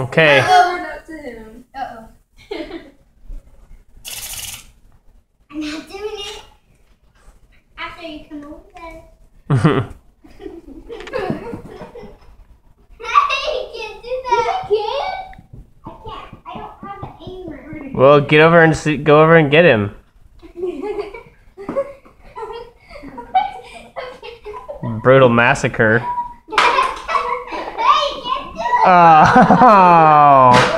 Okay. Over up to him. Uh-oh. I'm not doing it. After you come over there. Hey, you can't do that. You can? I can't. I don't have an aimer. Well, get over and go over and get him. Brutal massacre. Hey, you can't do it. Oh.